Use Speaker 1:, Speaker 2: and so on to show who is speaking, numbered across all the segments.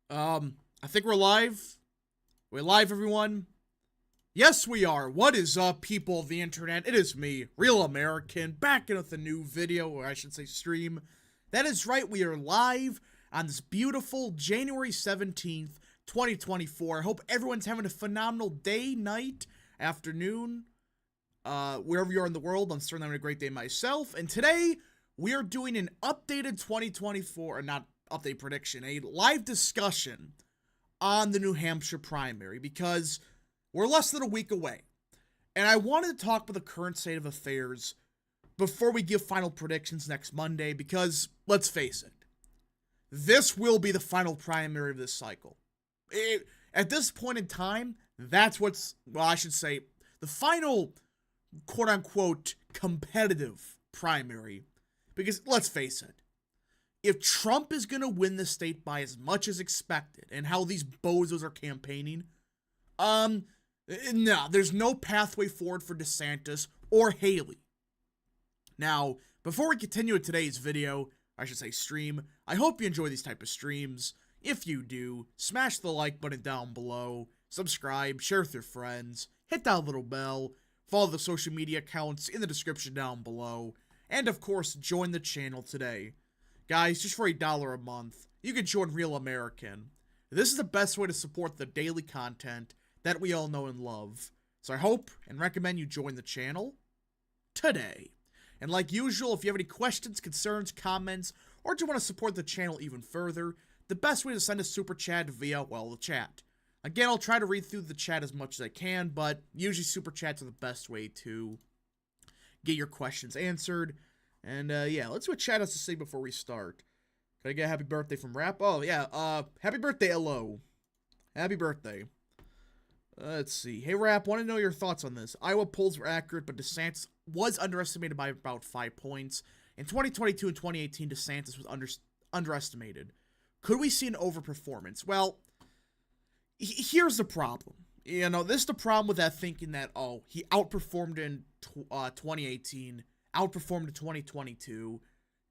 Speaker 1: I think we're live. We're live, everyone. Yes, we are. What is up, people of the internet? It is me, Real American, back in with a new video, or I should say stream. That is right, we are live on this beautiful January 17th, 2024. I hope everyone's having a phenomenal day, night, afternoon, wherever you are in the world. I'm certainly having a great day myself, and today, we are doing an updated 2024, or not update prediction, a live discussion on the New Hampshire primary, because we're less than a week away. And I wanted to talk about the current state of affairs before we give final predictions next Monday, because, let's face it, this will be the final primary of this cycle. At this point in time, that's what's, well, I should say, the final, quote-unquote, competitive primary. Because, let's face it, if Trump is going to win the state by as much as expected, and how these bozos are campaigning, no, there's no pathway forward for DeSantis or Haley. Now, before we continue with today's video, I should say stream, I hope you enjoy these type of streams. If you do, smash the like button down below, subscribe, share with your friends, hit that little bell, follow the social media accounts in the description down below, and of course, join the channel today. Guys, just for $1 a month, you can join Real American. This is the best way to support the daily content that we all know and love. So I hope and recommend you join the channel today. And like usual, if you have any questions, concerns, comments, or just want to support the channel even further, the best way to send a super chat via, well, the chat. Again, I'll try to read through the chat as much as I can, but usually super chats are the best way to get your questions answered. And, yeah, let's see what chat has to say before we start. Can I get a happy birthday from Rap? Oh, yeah, happy birthday, hello. Happy birthday. Let's see. Hey, Rap, want to know your thoughts on this. Iowa polls were accurate, but DeSantis was underestimated by about 5 points. In 2022 and 2018, DeSantis was underestimated. Could we see an overperformance? Well, here's the problem. You know, this is the problem with that thinking that, oh, he outperformed in 2018, outperformed in 2022,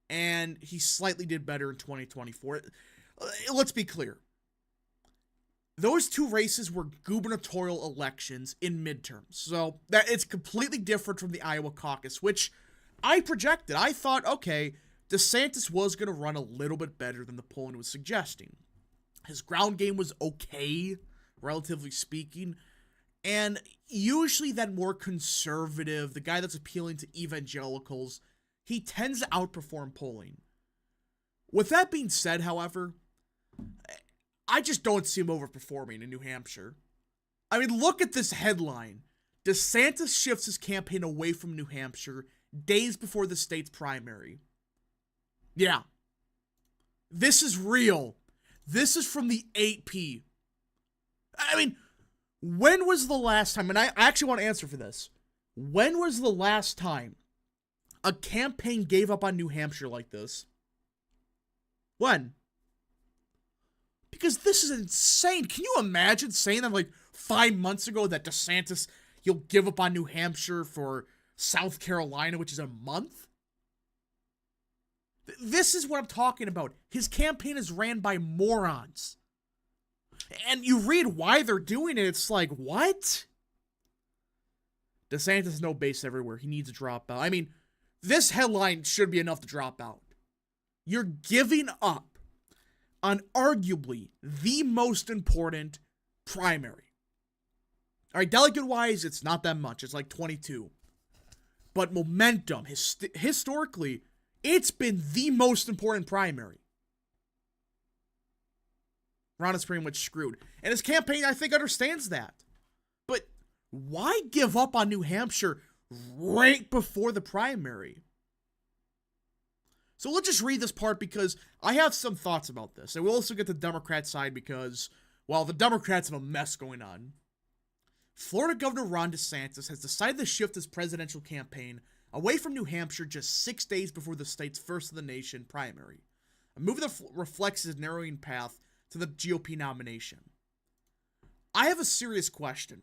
Speaker 1: and he slightly did better in 2024. Let's be clear. Those two races were gubernatorial elections in midterms, so that it's completely different from the Iowa caucus, which I projected. I thought, okay, DeSantis was going to run a little bit better than the polling was suggesting. His ground game was okay, relatively speaking, and usually that more conservative, the guy that's appealing to evangelicals, he tends to outperform polling. With that being said, however, I just don't see him overperforming in New Hampshire. I mean, look at this headline. DeSantis shifts his campaign away from New Hampshire days before the state's primary. Yeah. This is real. This is from the 8P. I mean, when was the last time, and I actually want to answer for this, when was the last time a campaign gave up on New Hampshire like this? When? Because this is insane. Can you imagine saying that like 5 months ago that DeSantis, he'll give up on New Hampshire for South Carolina, which is a month? This is what I'm talking about. His campaign is ran by morons. And you read why they're doing it, it's like, what? DeSantis has no base everywhere. He needs to drop out. I mean, this headline should be enough to drop out. You're giving up on arguably the most important primary. All right, delegate-wise, it's not that much. It's like 22. But momentum, historically, it's been the most important primary. Ron is pretty much screwed. And his campaign, I think, understands that. But why give up on New Hampshire right before the primary? So let's just read this part because I have some thoughts about this. And we'll also get the Democrat side because, well, the Democrats have a mess going on. Florida Governor Ron DeSantis has decided to shift his presidential campaign away from New Hampshire just 6 days before the state's first of the nation primary. A move that reflects his narrowing path to the GOP nomination. I have a serious question.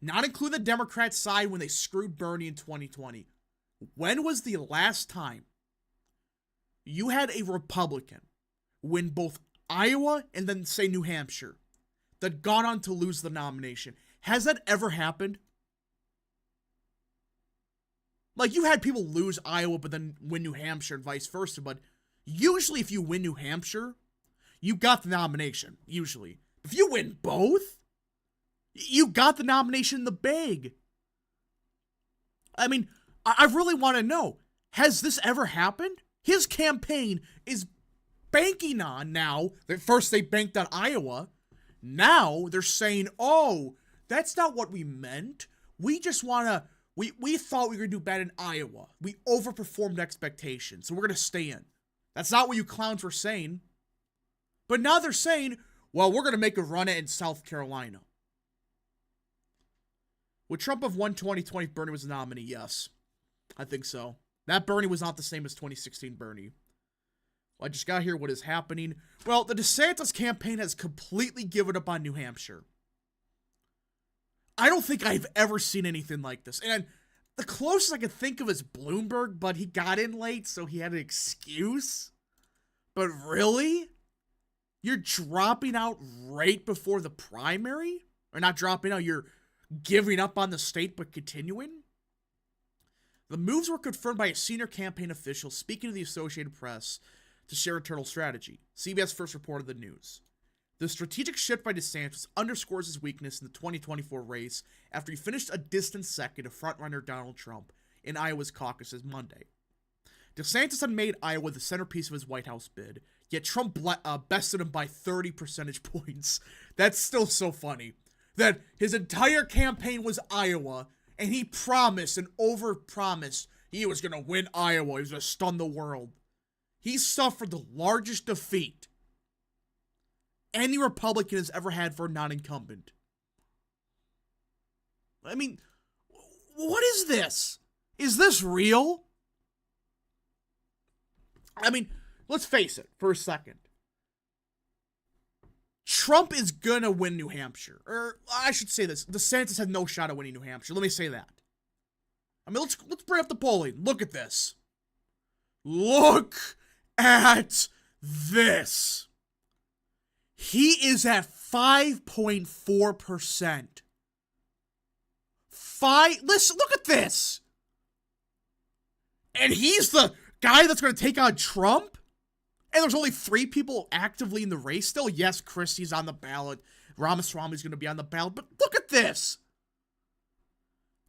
Speaker 1: Not including the Democrat side when they screwed Bernie in 2020. When was the last time you had a Republican win both Iowa and then say New Hampshire that gone on to lose the nomination. Has that ever happened? Like, you had people lose Iowa but then win New Hampshire and vice versa, but usually if you win New Hampshire, you got the nomination, usually. If you win both, you got the nomination in the bag. I mean, I really want to know, has this ever happened? His campaign is banking on now, first they banked on Iowa, now they're saying, oh, that's not what we meant. We just want to, we thought we were going to do bad in Iowa. We overperformed expectations, so we're going to stay in. That's not what you clowns were saying. But now they're saying, well, we're going to make a run at it in South Carolina. Would Trump have won 2020 if Bernie was the nominee? Yes. I think so. That Bernie was not the same as 2016 Bernie. Well, I just got here what is happening. Well, the DeSantis campaign has completely given up on New Hampshire. I don't think I've ever seen anything like this. And the closest I could think of is Bloomberg, but he got in late, so he had an excuse. But really? You're dropping out right before the primary? Or not dropping out, you're giving up on the state but continuing? The moves were confirmed by a senior campaign official speaking to the Associated Press to share internal strategy. CBS first reported the news. The strategic shift by DeSantis underscores his weakness in the 2024 race after he finished a distant second to frontrunner Donald Trump in Iowa's caucuses Monday. DeSantis had made Iowa the centerpiece of his White House bid, yet Trump bested him by 30 percentage points. That's still so funny. That his entire campaign was Iowa, and he promised and overpromised he was going to win Iowa. He was going to stun the world. He suffered the largest defeat any Republican has ever had for a non-incumbent. I mean, what is this? Is this real? I mean, let's face it for a second. Trump is gonna win New Hampshire. Or, I should say this. DeSantis had no shot at winning New Hampshire. Let me say that. I mean, let's bring up the polling. Look at this. Look at this. He is at 5.4%. Listen, look at this. And he's the guy that's going to take on Trump? And there's only 3 people actively in the race still? Yes, Christie's on the ballot. Ramaswamy's going to be on the ballot. But look at this.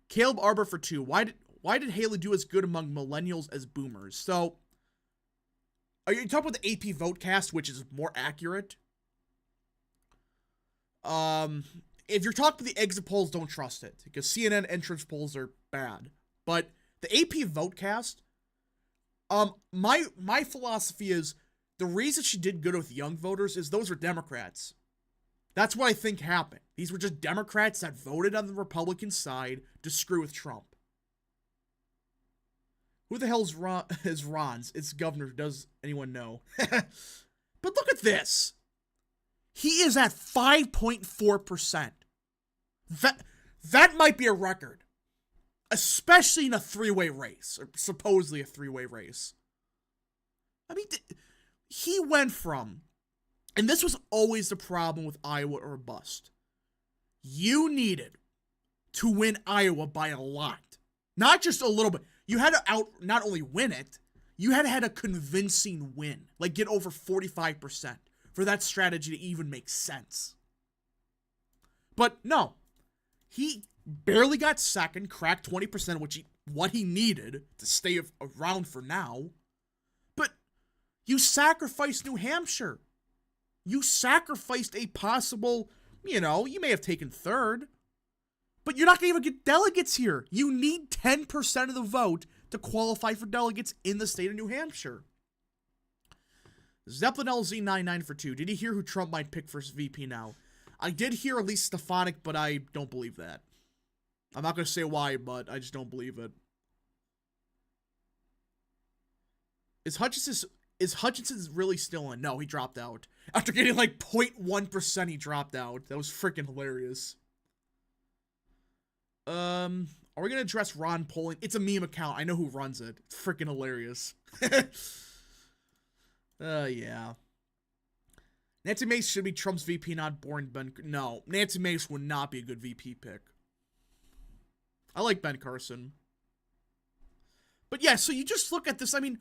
Speaker 1: Caleb Arbor for 2. Why did Haley do as good among millennials as boomers? So, are you talking about the AP Votecast, which is more accurate? If you're talking about the exit polls, don't trust it, because CNN entrance polls are bad. But the AP Votecast, my philosophy is the reason she did good with young voters is those are Democrats. That's what I think happened. These were just Democrats that voted on the Republican side to screw with Trump. Who the hell is Ron's? It's governor. Does anyone know? But look at this. He is at 5.4%. That might be a record. Especially in a 3-way race. Or supposedly a 3-way race. I mean, he went from... And this was always the problem with Iowa or bust. You needed to win Iowa by a lot. Not just a little bit. You had to not only win it, you had to have a convincing win. Like get over 45% for that strategy to even make sense. But no. He barely got second, cracked 20%, what he needed to stay around for now. But you sacrificed New Hampshire. You sacrificed a possible, you may have taken third, but you're not going to even get delegates here. You need 10% of the vote to qualify for delegates in the state of New Hampshire. Zeppelin LZ99 for 2. Did you hear who Trump might pick for VP now? I did hear Elise Stefanik, but I don't believe that. I'm not going to say why, but I just don't believe it. Is Hutchinson really still in? No, he dropped out. After getting like 0.1%, he dropped out. That was freaking hilarious. Are we going to address Ron polling? It's a meme account. I know who runs it. It's freaking hilarious. Yeah. Nancy Mace should be Trump's VP, not boring Ben. No, Nancy Mace would not be a good VP pick. I like Ben Carson. But yeah, so you just look at this. I mean,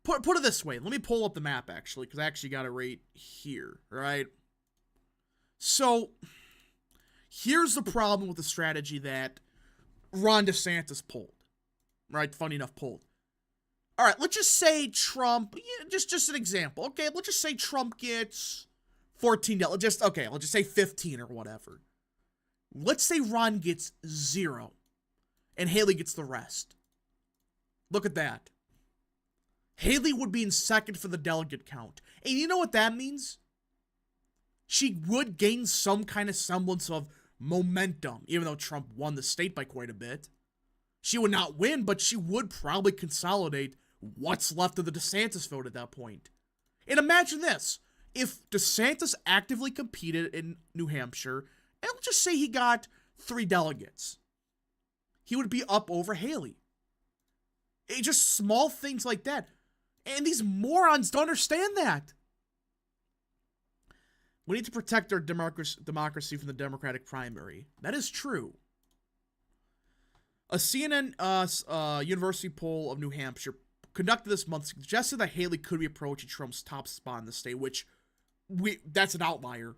Speaker 1: put it this way. Let me pull up the map, actually, because I actually got it right here, right? So, here's the problem with the strategy that Ron DeSantis pulled. Right? Funny enough, pulled. All right, let's just say Trump, just an example. Okay, let's just say Trump gets $14. Let's just say 15 or whatever. Let's say Ron gets 0 and Haley gets the rest. Look at that. Haley would be in second for the delegate count. And you know what that means? She would gain some kind of semblance of momentum, even though Trump won the state by quite a bit. She would not win, but she would probably consolidate what's left of the DeSantis vote at that point. And imagine this. If DeSantis actively competed in New Hampshire, and let's just say he got 3 delegates, he would be up over Haley. It's just small things like that. And these morons don't understand that. We need to protect our democracy from the Democratic primary. That is true. A CNN University poll of New Hampshire conducted this month suggested that Haley could be approaching Trump's top spot in the state, which that's an outlier.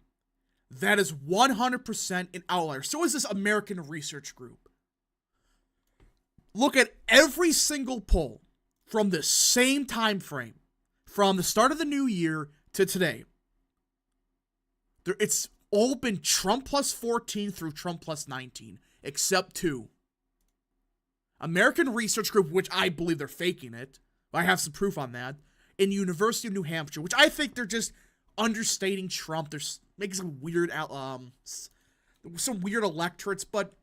Speaker 1: That is 100% an outlier. So is this American Research Group. Look at every single poll from the same time frame, from the start of the new year to today. It's all been Trump plus 14 through Trump plus 19, except 2. American Research Group, which I believe they're faking it, I have some proof on that, and University of New Hampshire, which I think they're just understating Trump. They're making some weird electorates, but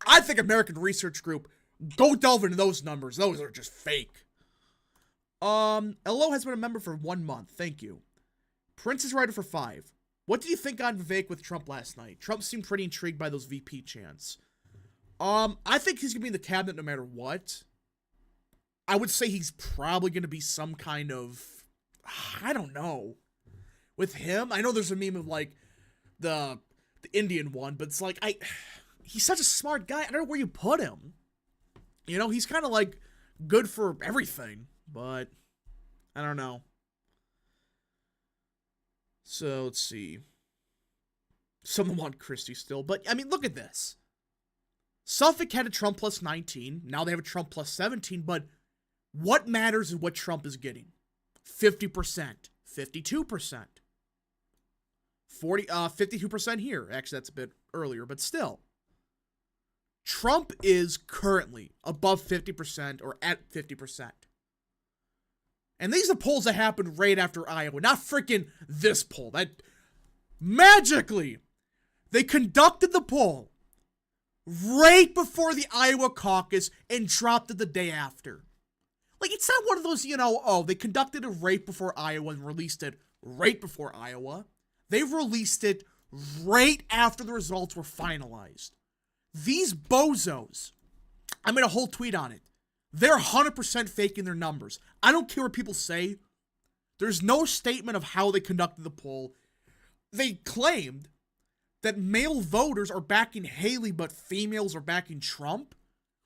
Speaker 1: I think American Research Group, go delve into those numbers. Those are just fake. LO has been a member for 1 month. Thank you. Prince is writer for 5. What did you think on Vivek with Trump last night? Trump seemed pretty intrigued by those VP chants. I think he's going to be in the cabinet no matter what. I would say he's probably going to be some kind of, I don't know. With him, I know there's a meme of like the Indian one, but it's like, he's such a smart guy. I don't know where you put him. You know, he's kind of like good for everything, but I don't know. So let's see. Some of them want Christie still, but I mean, look at this. Suffolk had a Trump plus 19. Now they have a Trump plus 17, but what matters is what Trump is getting. 50%, 52%, 52% here. Actually, that's a bit earlier, but still. Trump is currently above 50% or at 50%. And these are polls that happened right after Iowa, not freaking this poll. That magically, they conducted the poll right before the Iowa caucus and dropped it the day after. Like, it's not one of those, they conducted it right before Iowa and released it right before Iowa. They released it right after the results were finalized. These bozos, I made a whole tweet on it. They're 100% faking their numbers. I don't care what people say. There's no statement of how they conducted the poll. They claimed that male voters are backing Haley, but females are backing Trump,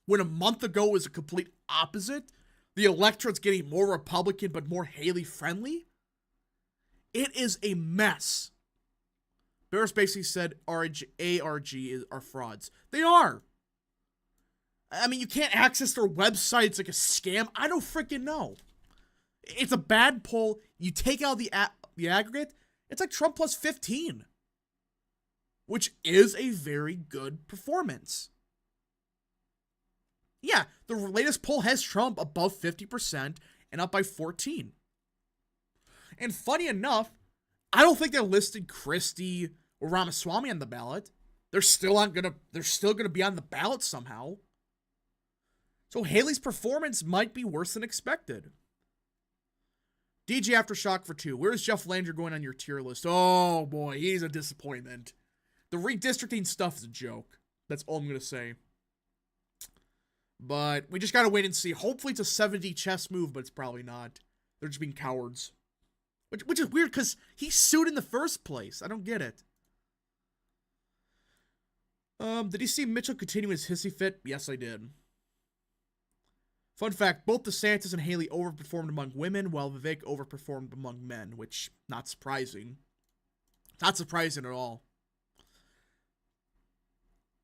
Speaker 1: when a month ago it was a complete opposite. The electorate's getting more Republican, but more Haley-friendly. It is a mess. Barris basically said ARG are frauds. They are. I mean, you can't access their website. It's like a scam. I don't freaking know. It's a bad poll. You take out the aggregate, it's like Trump plus 15, which is a very good performance. Yeah, the latest poll has Trump above 50% and up by 14. And funny enough, I don't think they listed Christie or Ramaswamy on the ballot. They're still gonna be on the ballot somehow. So Haley's performance might be worse than expected. DJ Aftershock for 2. Where is Jeff Landry going on your tier list? Oh boy, he's a disappointment. The redistricting stuff is a joke. That's all I'm gonna say. But we just gotta wait and see. Hopefully it's a 70 chess move, but it's probably not. They're just being cowards. Which is weird because he sued in the first place. I don't get it. Did you see Mitchell continue his hissy fit? Yes, I did. Fun fact, both DeSantis and Haley overperformed among women, while Vivek overperformed among men, which, not surprising. Not surprising at all.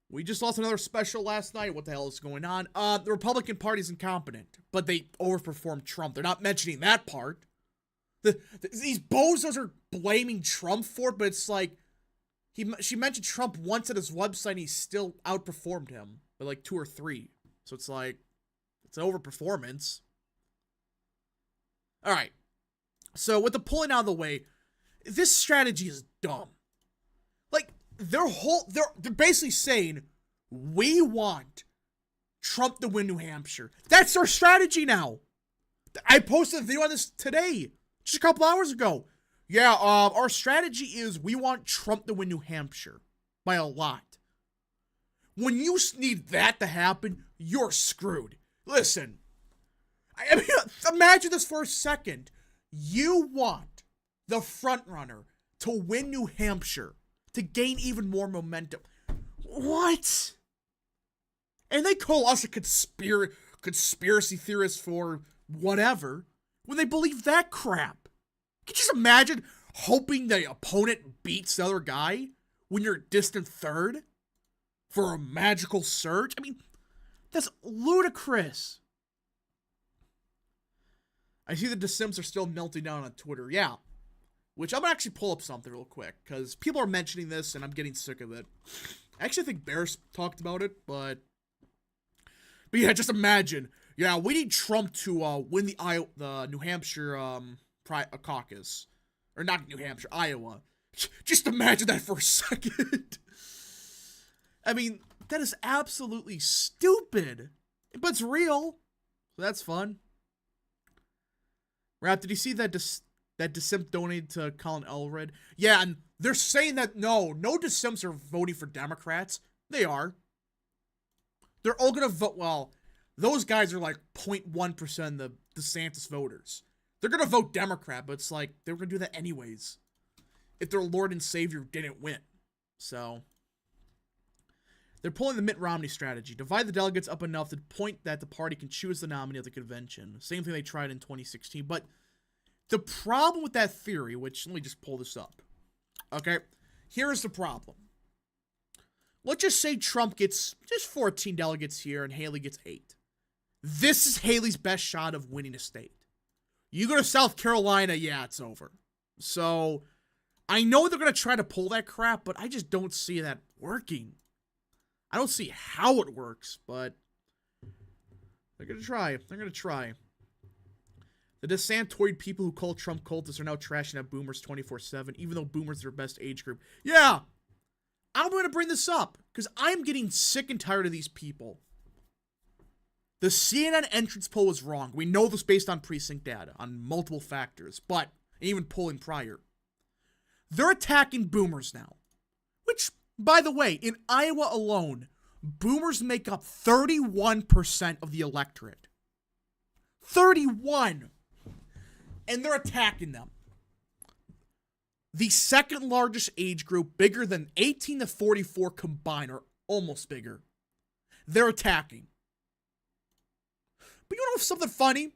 Speaker 1: We just lost another special last night. What the hell is going on? The Republican Party's incompetent, but they overperformed Trump. They're not mentioning that part. These bozos are blaming Trump for it, but it's like, she mentioned Trump once at his website and he still outperformed him by like 2 or 3. So it's like, it's an overperformance. All right. So with the pulling out of the way, this strategy is dumb. Like, they're basically saying, we want Trump to win New Hampshire. That's our strategy now. I posted a video on this today, just a couple hours ago. Yeah, our strategy is we want Trump to win New Hampshire by a lot. When you need that to happen, you're screwed. Listen, I mean, imagine this for a second. You want the frontrunner to win New Hampshire to gain even more momentum. What? And they call us a conspiracy theorist for whatever when they believe that crap. Can you just imagine hoping the opponent beats the other guy when you're distant third for a magical surge? I mean, that's ludicrous. I see the DeSims are still melting down on Twitter. Yeah. Which I'm going to actually pull up something real quick, because people are mentioning this, and I'm getting sick of it. I actually think Bears talked about it, but yeah, just imagine. Yeah, we need Trump to win the New Hampshire caucus. Or not New Hampshire, Iowa. Just imagine that for a second. I mean, that is absolutely stupid. But it's real. So that's fun. Rap, did you see that DeSimp donated to Colin Elred? Yeah, and they're saying that no DeSimps are voting for Democrats. They are. They're all gonna vote. Well, those guys are like 0.1% of the DeSantis voters. They're gonna vote Democrat, but it's like they were gonna do that anyways if their Lord and Savior didn't win. So they're pulling the Mitt Romney strategy. Divide the delegates up enough to the point that the party can choose the nominee of the convention. Same thing they tried in 2016. But the problem with that theory, which, let me just pull this up. Okay, here's the problem. Let's just say Trump gets just 14 delegates here and Haley gets 8. This is Haley's best shot of winning a state. You go to South Carolina, yeah, it's over. So I know they're going to try to pull that crap, but I just don't see that working. I don't see how it works, but they're going to try. They're going to try. The DeSantoid people who call Trump cultists are now trashing at boomers 24/7, even though boomers are their best age group. Yeah, I'm going to bring this up because I'm getting sick and tired of these people. The CNN entrance poll was wrong. We know this based on precinct data, on multiple factors, but even polling prior. They're attacking boomers now, which, by the way, in Iowa alone, boomers make up 31% of the electorate. 31! And they're attacking them. The second largest age group, bigger than 18 to 44 combined, or almost bigger. They're attacking. But you know something funny?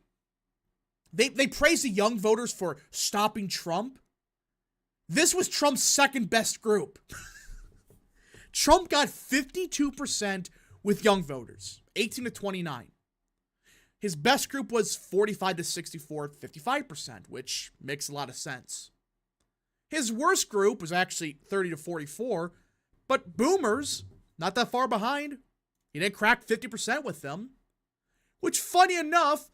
Speaker 1: They praise the young voters for stopping Trump. This was Trump's second best group. Trump got 52% with young voters, 18 to 29. His best group was 45 to 64, 55%, which makes a lot of sense. His worst group was actually 30 to 44, but boomers, not that far behind. He didn't crack 50% with them. Which, funny enough,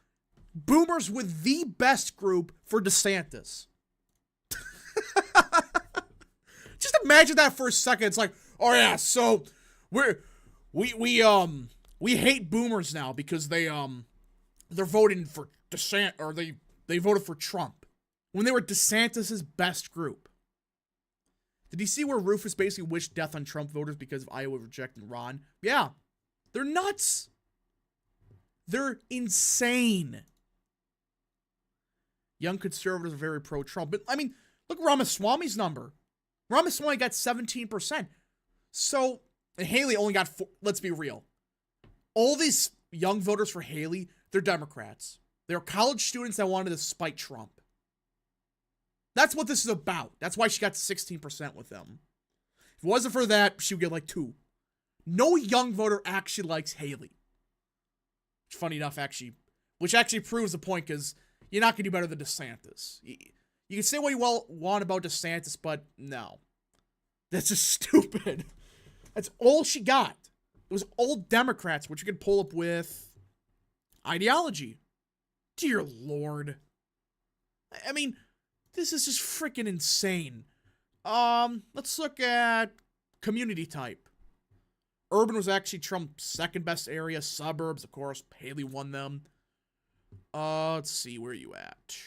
Speaker 1: boomers were the best group for DeSantis. Just imagine that for a second. It's like, oh yeah, so we hate boomers now because they're voting for DeSantis, or they voted for Trump when they were DeSantis's best group. Did you see where Rufus basically wished death on Trump voters because of Iowa rejecting Ron? Yeah, they're nuts. They're insane. Young conservatives are very pro-Trump. But, I mean, look at Ramaswamy's number. Ramaswamy got 17%. So, and Haley only got 4. Let's be real. All these young voters for Haley, they're Democrats. They're college students that wanted to spite Trump. That's what this is about. That's why she got 16% with them. If it wasn't for that, she would get like 2. No young voter actually likes Haley. Funny enough, actually, which actually proves the point, because you're not going to do better than DeSantis. You can say what you want about DeSantis, but no. That's just stupid. That's all she got. It was all Democrats, which you could pull up with ideology. Dear Lord. I mean, this is just freaking insane. Let's look at community type. Urban was actually Trump's second best area. Suburbs, of course, Haley won them. Let's see, where are you at?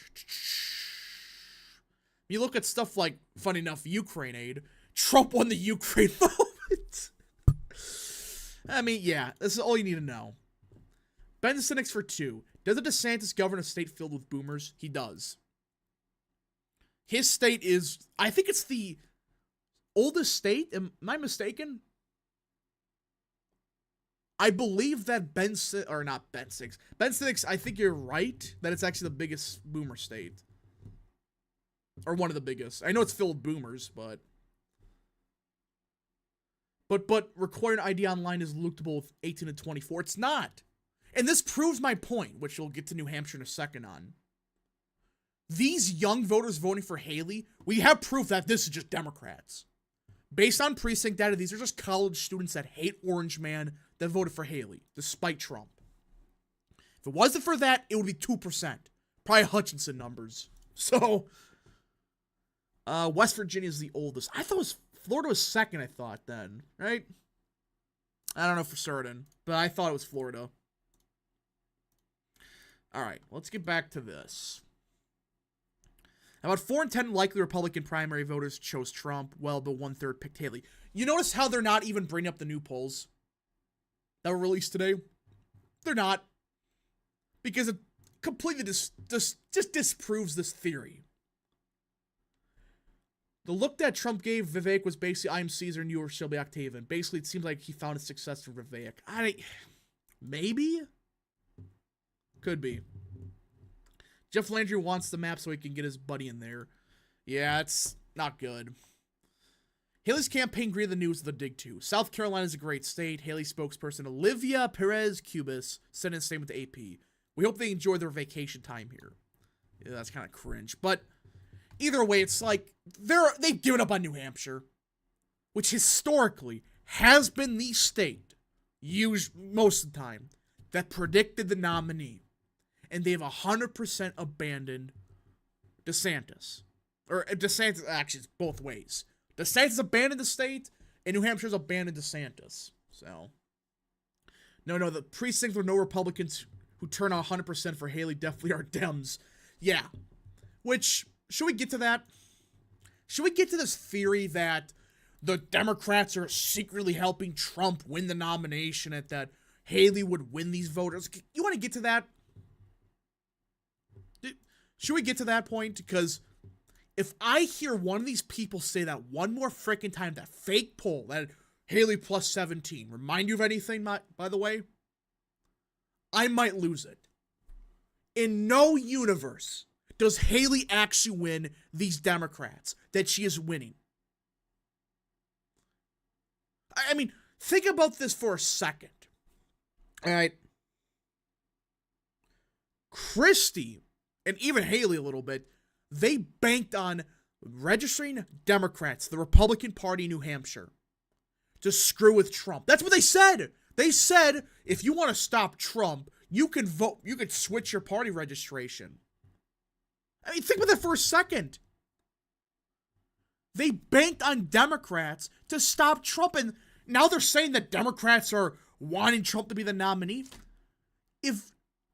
Speaker 1: You look at stuff like, funny enough, Ukraine aid. Trump won the Ukraine moment. I mean, yeah, this is all you need to know. Ben Cynics for 2. Does a DeSantis govern a state filled with boomers? He does. His state is, I think it's the oldest state. Am I mistaken? I believe that Ben Cynics, I think you're right, that it's actually the biggest boomer state. Or one of the biggest. I know it's filled with boomers, but required ID online is lookable with 18 to 24. It's not. And this proves my point, which we'll get to New Hampshire in a second on. These young voters voting for Haley, we have proof that this is just Democrats. Based on precinct data, these are just college students that hate Orange Man that voted for Haley, despite Trump. If it wasn't for that, it would be 2%. Probably Hutchinson numbers. So, West Virginia is the oldest. I thought Florida was second, I thought then, right? I don't know for certain, but I thought it was Florida. All right, let's get back to this. About 4 in 10 likely Republican primary voters chose Trump, while the 1/3 picked Haley. You notice how they're not even bringing up the new polls that were released today? They're not. Because it completely just disproves this theory. The look that Trump gave Vivek was basically, I am Caesar and you are Shelby Octavian. Basically, it seems like he found a success for Vivek. Maybe? Could be. Jeff Landry wants the map so he can get his buddy in there. Yeah, it's not good. Haley's campaign greeted the news with a dig too. South Carolina is a great state. Haley spokesperson Olivia Perez Cubis sent in a statement to AP. We hope they enjoy their vacation time here. Yeah, that's kind of cringe. But either way, it's like they've given up on New Hampshire, which historically has been the state used most of the time that predicted the nominee. And they've 100% abandoned DeSantis. Or DeSantis, actually, it's both ways. DeSantis abandoned the state, and New Hampshire's abandoned DeSantis. So, no, the precincts where no Republicans who turn out 100% for Haley definitely are Dems. Yeah. Which, should we get to that? Should we get to this theory that the Democrats are secretly helping Trump win the nomination and that Haley would win these voters? You want to get to that? Should we get to that point? Because if I hear one of these people say that one more freaking time, that fake poll, that Haley plus 17, remind you of anything, by the way? I might lose it. In no universe does Haley actually win these Democrats that she is winning. I mean, think about this for a second. All right. Christie, and even Haley a little bit, they banked on registering Democrats, the Republican Party in New Hampshire, to screw with Trump. That's what they said. They said, if you want to stop Trump, you can vote, you could switch your party registration. I mean, think about that for a second. They banked on Democrats to stop Trump, and now they're saying that Democrats are wanting Trump to be the nominee. If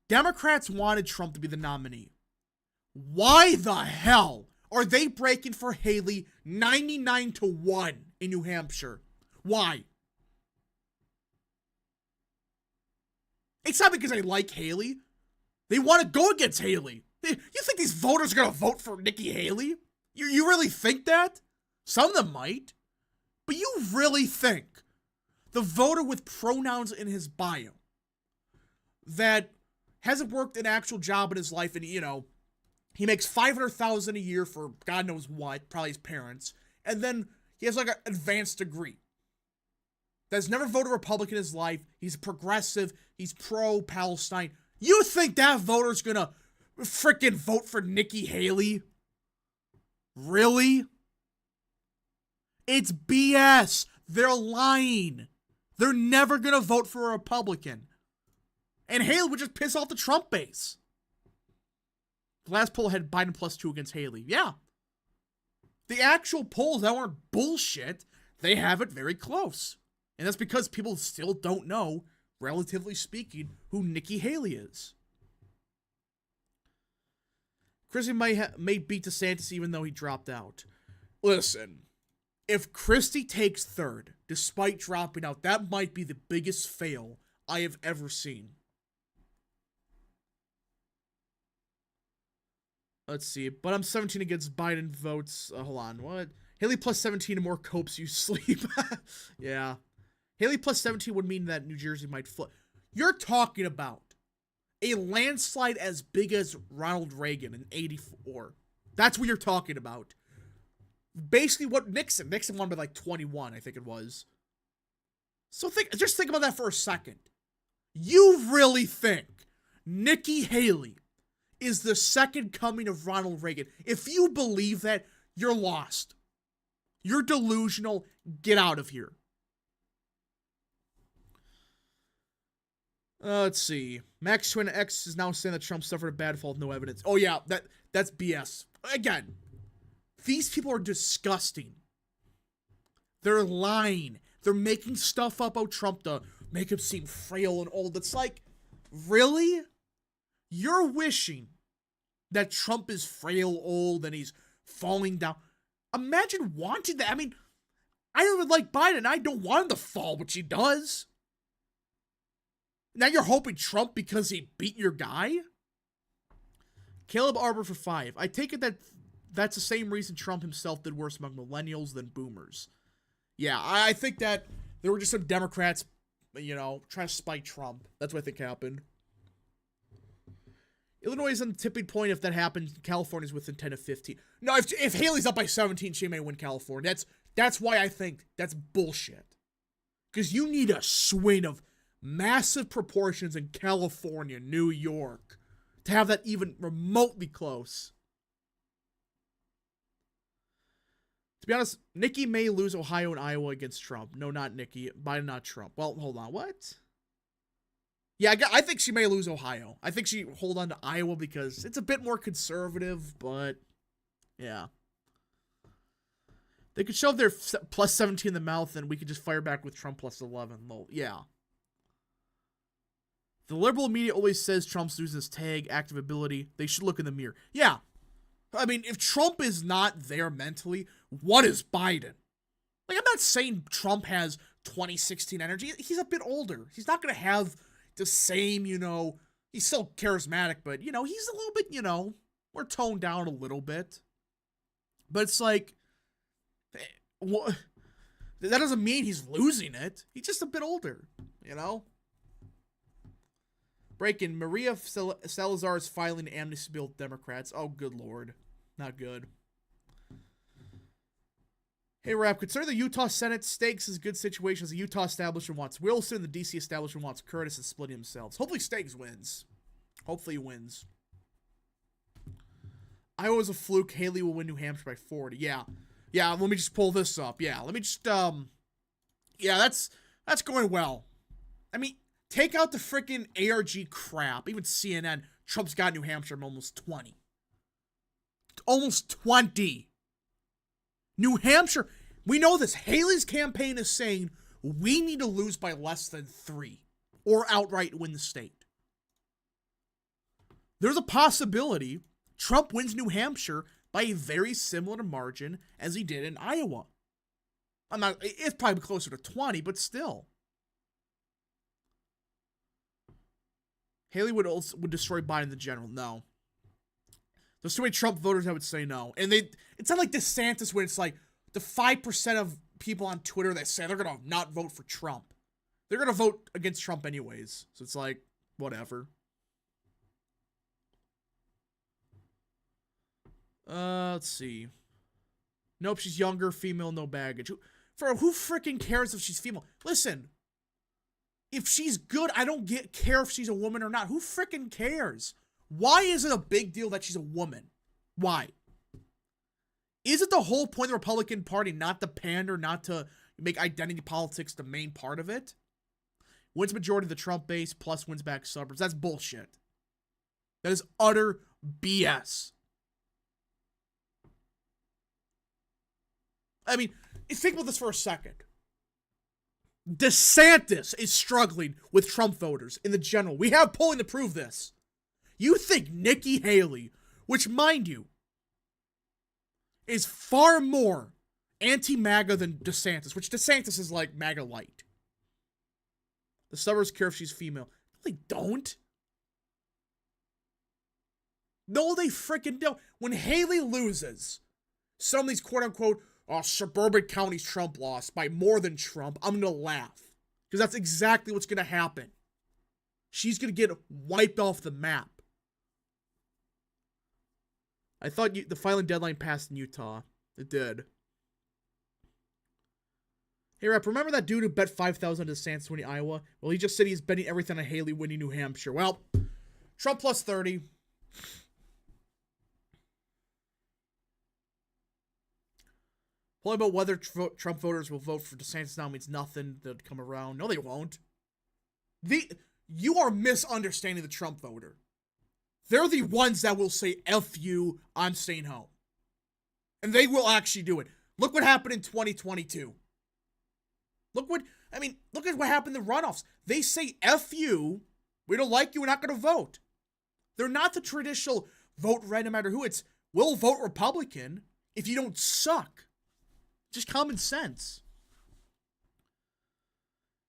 Speaker 1: Democrats wanted Trump to be the nominee, why the hell are they breaking for Haley 99-1 in New Hampshire? Why? It's not because they like Haley. They want to go against Haley. You think these voters are going to vote for Nikki Haley? You really think that? Some of them might. But you really think the voter with pronouns in his bio that hasn't worked an actual job in his life and, you know, he makes $500,000 a year for God knows what, probably his parents, and then he has like an advanced degree, that's never voted Republican in his life, he's progressive, he's pro-Palestine. You think that voter's gonna freaking vote for Nikki Haley? Really? It's BS. They're lying. They're never gonna vote for a Republican. And Haley would just piss off the Trump base. The last poll had Biden +2 against Haley. Yeah. The actual polls that weren't bullshit, they have it very close. And that's because people still don't know, relatively speaking, who Nikki Haley is. Christie may beat DeSantis even though he dropped out. Listen, if Christie takes third, despite dropping out, that might be the biggest fail I have ever seen. Let's see. But I'm 17 against Biden votes. Hold on. What? Haley +17 and more copes you sleep. Yeah. Haley +17 would mean that New Jersey might flip. You're talking about a landslide as big as Ronald Reagan in '84. That's what you're talking about. Basically what Nixon won by like 21, I think it was. So just think about that for a second. You really think Nikki Haley is the second coming of Ronald Reagan? If you believe that, you're lost. You're delusional. Get out of here. Let's see. Max Twin X is now saying that Trump suffered a bad fall with no evidence. Oh yeah, that's BS. Again, these people are disgusting. They're lying. They're making stuff up about Trump to make him seem frail and old. It's like, really? You're wishing that Trump is frail, old, and he's falling down. Imagine wanting that. I mean, I don't like Biden. I don't want him to fall, which he does. Now you're hoping Trump because he beat your guy? Caleb Arbor for 5. I take it that that's the same reason Trump himself did worse among millennials than boomers. Yeah, I think that there were just some Democrats, you know, trying to spite Trump. That's what I think happened. Illinois is on the tipping point. If that happens, California's within 10 to 15. No, if Haley's up by 17, she may win California. That's why I think that's bullshit. Because you need a swing of massive proportions in California, New York, to have that even remotely close. To be honest, Nikki may lose Ohio and Iowa against Trump. No, not Nikki. Biden, not Trump. Well, hold on. What? Yeah, I think she may lose Ohio. I think she hold on to Iowa because it's a bit more conservative, but yeah. They could shove their +17 in the mouth and we could just fire back with Trump +11. Well, yeah. The liberal media always says Trump's losing his tag, active ability. They should look in the mirror. Yeah. I mean, if Trump is not there mentally, what is Biden? Like, I'm not saying Trump has 2016 energy. He's a bit older. He's not going to have the same, you know, he's still charismatic, but, you know, he's a little bit, you know, more toned down a little bit. But it's like, what? That doesn't mean he's losing it. He's just a bit older, you know? Breaking, Maria Salazar is filing an amnesty bill with Democrats. Oh, good lord. Not good. Hey, Rap, consider the Utah Senate stakes as good situations. The Utah establishment wants Wilson, and the D.C. establishment wants Curtis and splitting themselves. Hopefully Stakes wins. Hopefully he wins. Iowa's a fluke. Haley will win New Hampshire by 40. Yeah. Yeah, let me just pull this up. Yeah, let me just, yeah, that's going well. I mean, take out the freaking ARG crap. Even CNN, Trump's got New Hampshire almost 20. Almost 20. New Hampshire, we know this. Haley's campaign is saying we need to lose by less than 3 or outright win the state. There's a possibility Trump wins New Hampshire by a very similar margin as he did in Iowa. It's probably closer to 20, but still. Haley would destroy Biden in the general. No. There's too many Trump voters that would say no. And it's not like DeSantis when it's like the 5% of people on Twitter that say they're going to not vote for Trump. They're going to vote against Trump anyways. So it's like, whatever. Let's see. Nope, she's younger, female, no baggage. Who freaking cares if she's female? Listen, if she's good, I don't care if she's a woman or not. Who freaking cares? Why is it a big deal that she's a woman? Why? Is it the whole point of the Republican Party not to pander, not to make identity politics the main part of it? Wins majority of the Trump base plus wins back suburbs. That's bullshit. That is utter BS. I mean, think about this for a second. DeSantis is struggling with Trump voters in the general. We have polling to prove this. You think Nikki Haley, which, mind you, is far more anti-MAGA than DeSantis, which DeSantis is like MAGA light. The suburbs care if she's female. No, they don't. No, they freaking don't. When Haley loses some of these quote-unquote suburban counties Trump lost by more than Trump, I'm going to laugh. Because that's exactly what's going to happen. She's going to get wiped off the map. I thought the filing deadline passed in Utah. It did. Hey, Rep, remember that dude who bet $5,000 on DeSantis winning Iowa? Well, he just said he's betting everything on Haley winning New Hampshire. Well, Trump plus 30. Polling about whether Trump voters will vote for DeSantis now means nothing. They'll come around. No, they won't. You are misunderstanding the Trump voter. They're the ones that will say, F you, I'm staying home. And they will actually do it. Look what happened in 2022. Look at what happened in the runoffs. They say, F you, we don't like you, we're not going to vote. They're not the traditional vote red no matter who. It's, we'll vote Republican if you don't suck. Just common sense.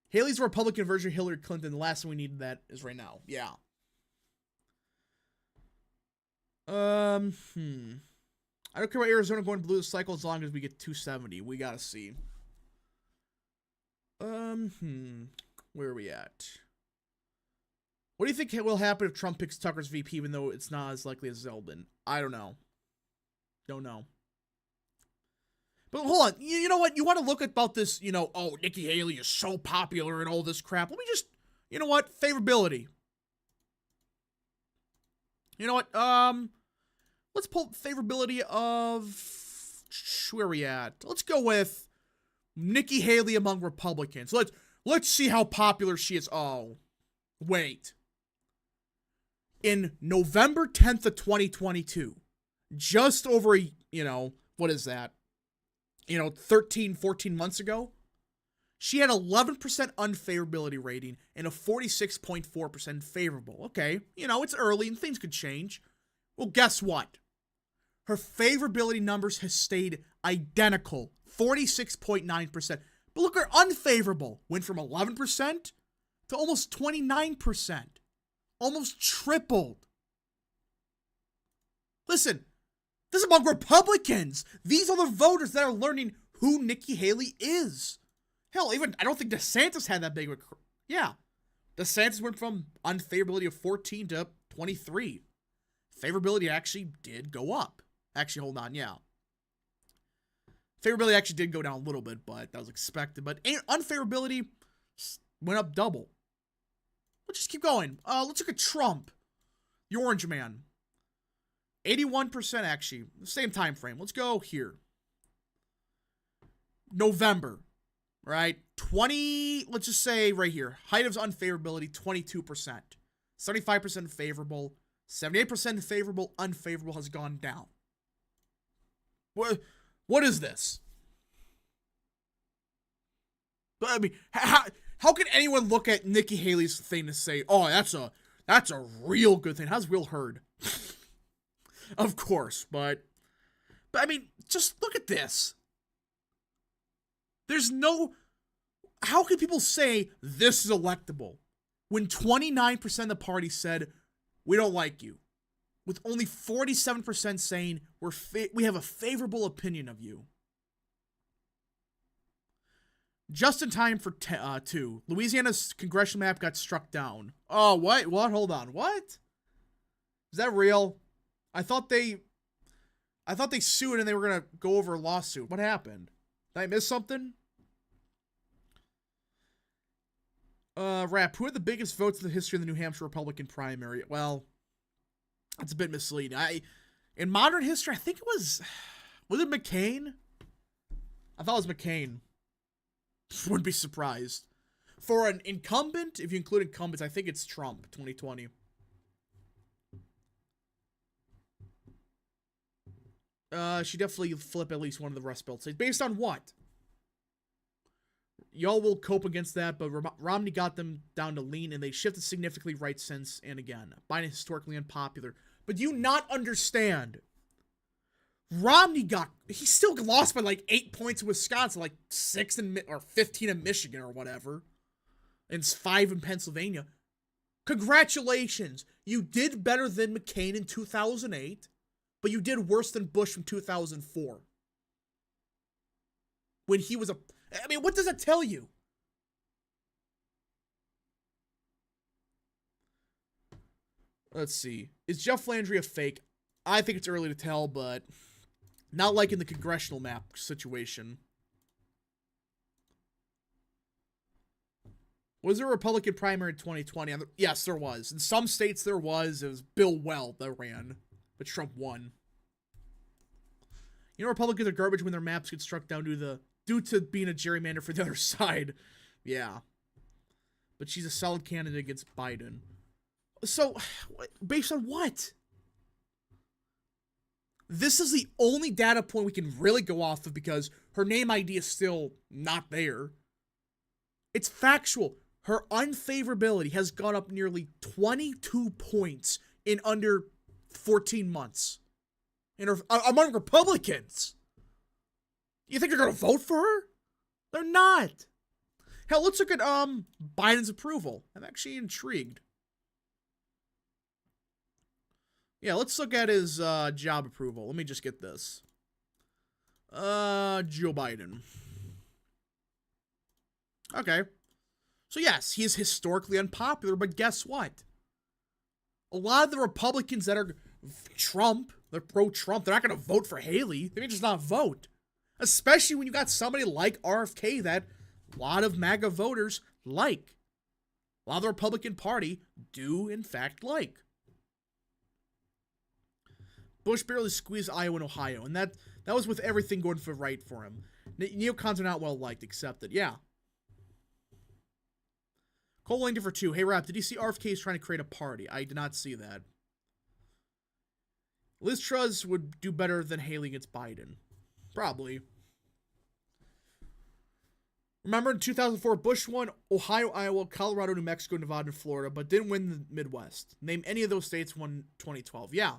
Speaker 1: Haley's a Republican version of Hillary Clinton. The last thing we need that is right now. Yeah. I don't care about Arizona going blue this cycle as long as we get 270. We gotta see. Where are we at? What do you think will happen if Trump picks Tucker's VP, even though it's not as likely as Zeldin? I don't know. Don't know. But hold on. You know what? You want to look about this, oh, Nikki Haley is so popular and all this crap. Let me just, you know what? Favorability. You know what? Let's pull favorability of, where are we at? Let's go with Nikki Haley among Republicans. Let's see how popular she is. Oh, wait. In November 10th of 2022, just over what is that? 13, 14 months ago, she had 11% unfavorability rating and a 46.4% favorable. Okay, it's early and things could change. Well, guess what? Her favorability numbers has stayed identical, 46.9%. But look, her unfavorable went from 11% to almost 29%. Almost tripled. Listen, this is among Republicans. These are the voters that are learning who Nikki Haley is. Hell, even I don't think DeSantis had that big of a... Yeah. DeSantis went from unfavorability of 14 to 23. Favorability actually did go up. Actually, hold on, yeah. Favorability actually did go down a little bit, but that was expected. But unfavorability went up double. Let's just keep going. Let's look at Trump. The orange man. 81% actually. Same time frame. Let's go here. November. Right? Let's just say right here. Height of unfavorability, 22%. 75% favorable. 78% favorable. Unfavorable has gone down. What is this? I mean, how can anyone look at Nikki Haley's thing to say, oh, that's a real good thing? How's real heard? Of course, but I mean, just look at this. How can people say this is electable when 29% of the party said, we don't like you? with only 47% saying we have a favorable opinion of you. Just in time for 2. Louisiana's congressional map got struck down. Oh, what? What? Hold on. What? Is that real? I thought they sued and they were going to go over a lawsuit. What happened? Did I miss something? Rap, who had the biggest votes in the history of the New Hampshire Republican primary? Well, that's a bit misleading. In modern history, I think it was it McCain? I thought it was McCain. Wouldn't be surprised. For an incumbent, if you include incumbents, I think it's Trump, 2020. She definitely flip at least one of the Rust Belt states. Based on what? Y'all will cope against that, but Romney got them down to lean, and they shifted significantly right since and again. Biden is historically unpopular. But do you not understand? Romney he still lost by like 8 points in Wisconsin, like 6 or 15 in Michigan or whatever, and 5 in Pennsylvania. Congratulations. You did better than McCain in 2008, but you did worse than Bush from 2004. When he was I mean, what does that tell you? Let's see. Is Jeff Landry a fake? I think it's early to tell, but not like in the congressional map situation. Was there a Republican primary in 2020? Yes, there was. In some states there was. It was Bill Weld that ran, but Trump won. You know, Republicans are garbage when their maps get struck down due to being a gerrymander for the other side. Yeah. But she's a solid candidate against Biden. So, based on what? This is the only data point we can really go off of because her name ID is still not there. It's factual. Her unfavorability has gone up nearly 22 points in under 14 months. Among Republicans. You think they're going to vote for her? They're not. Hell, let's look at Biden's approval. I'm actually intrigued. Yeah, let's look at his job approval. Let me just get this. Joe Biden. Okay. So yes, he is historically unpopular, but guess what? A lot of the Republicans that are Trump, they're pro-Trump, they're not going to vote for Haley. They may just not vote. Especially when you got somebody like RFK that a lot of MAGA voters like. A lot of the Republican Party do, in fact, like. Bush barely squeezed Iowa and Ohio, and that was with everything going for right for him. Neocons are not well liked, accepted. Yeah. Cole Langdon for 2. Hey, Rap, did you see RFK is trying to create a party? I did not see that. Liz Truss would do better than Haley against Biden. Probably. Remember in 2004, Bush won Ohio, Iowa, Colorado, New Mexico, Nevada, and Florida, but didn't win the Midwest. Name any of those states won 2012. Yeah.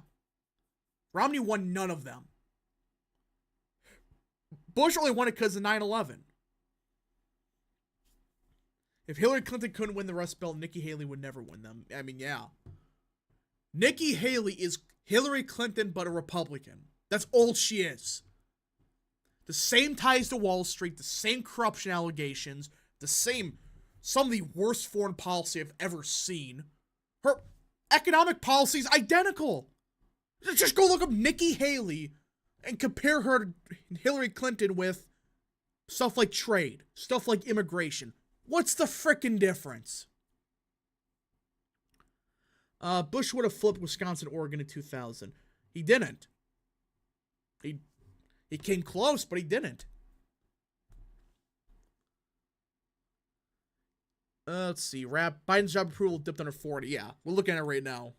Speaker 1: Romney won none of them. Bush only won it because of 9/11. If Hillary Clinton couldn't win the Rust Belt, Nikki Haley would never win them. I mean, yeah. Nikki Haley is Hillary Clinton, but a Republican. That's all she is. The same ties to Wall Street, the same corruption allegations, some of the worst foreign policy I've ever seen. Her economic policy is identical. Just go look up Nikki Haley and compare her to Hillary Clinton with stuff like trade, stuff like immigration. What's the frickin' difference? Bush would have flipped Wisconsin, Oregon in 2000. He didn't. He came close, but he didn't. Let's see. Biden's job approval dipped under 40. Yeah, we're looking at it right now,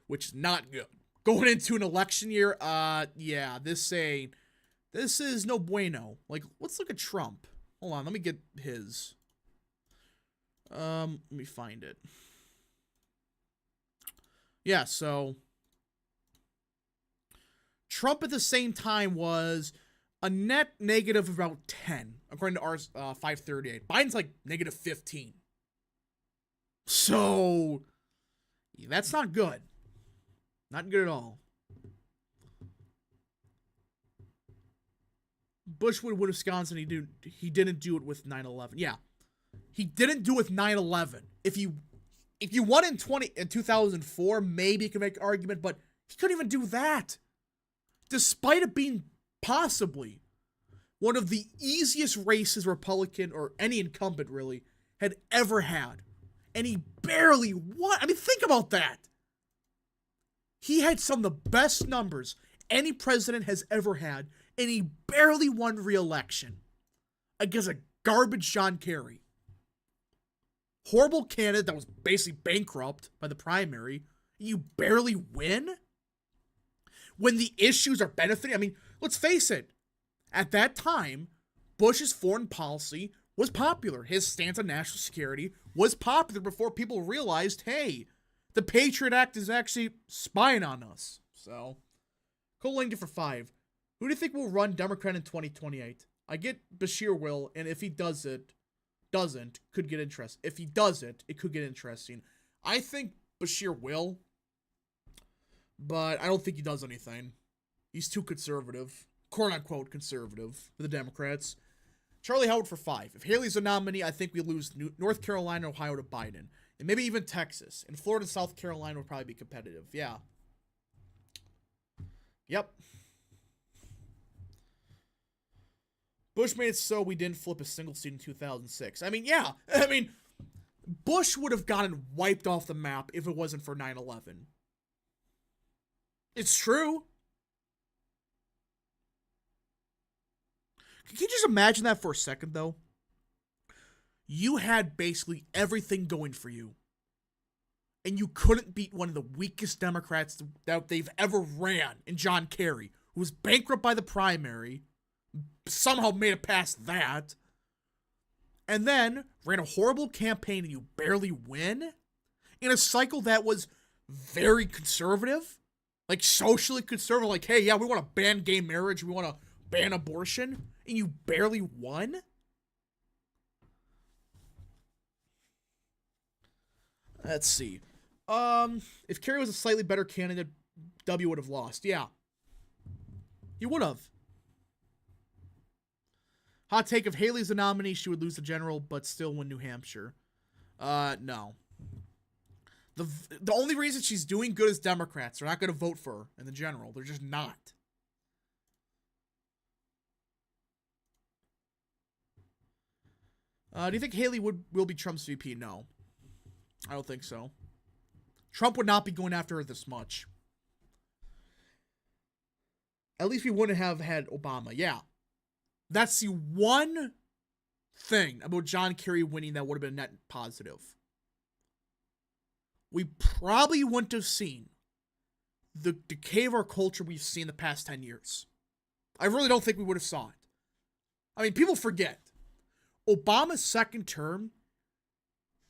Speaker 1: which is not good. Going into an election year, yeah, this is no bueno. Like, let's look at Trump. Hold on, let me get his. Let me find it. Yeah, so Trump at the same time was a net negative of about 10, according to our 538. Biden's like negative 15. So, yeah, that's not good. Not good at all. Bush would win Wisconsin. He didn't do it with 9/11. Yeah, he didn't do it with 9/11. If you won in 2004, maybe you can make an argument, but he couldn't even do that. Despite it being possibly one of the easiest races Republican or any incumbent really had ever had. And he barely won. I mean, think about that. He had some of the best numbers any president has ever had, and he barely won re-election against a garbage John Kerry. Horrible candidate that was basically bankrupt by the primary. You barely win? When the issues are benefiting? I mean, let's face it. At that time, Bush's foreign policy was popular. His stance on national security was popular before people realized, hey, the Patriot Act is actually spying on us. So, Cole Langdon for 5. Who do you think will run Democrat in 2028? I get Bashir will, and if he doesn't, could get interesting. If he does it could get interesting. I think Bashir will, but I don't think he does anything. He's too conservative. Quote-unquote conservative for the Democrats. Charlie Howard for 5. If Haley's a nominee, I think we lose North Carolina, Ohio to Biden. And maybe even Texas. And Florida and South Carolina would probably be competitive. Yeah. Yep. Bush made it so we didn't flip a single seat in 2006. I mean, yeah. I mean, Bush would have gotten wiped off the map if it wasn't for 9/11. It's true. Can you just imagine that for a second, though? You had basically everything going for you. And you couldn't beat one of the weakest Democrats that they've ever ran in John Kerry, who was bankrupt by the primary, somehow made it past that, and then ran a horrible campaign and you barely win? In a cycle that was very conservative? Like socially conservative, like, hey, yeah, we want to ban gay marriage, we want to ban abortion, and you barely won? Let's see. If Kerry was a slightly better candidate, W would have lost. Yeah. He would have. Hot take, if Haley's the nominee, she would lose the general, but still win New Hampshire. No. The only reason she's doing good is Democrats. They're not going to vote for her in the general. They're just not. Do you think Haley will be Trump's VP? No. I don't think so. Trump would not be going after her this much. At least we wouldn't have had Obama. Yeah. That's the one thing about John Kerry winning that would have been net positive. We probably wouldn't have seen the decay of our culture we've seen the past 10 years. I really don't think we would have saw it. I mean, people forget. Obama's second term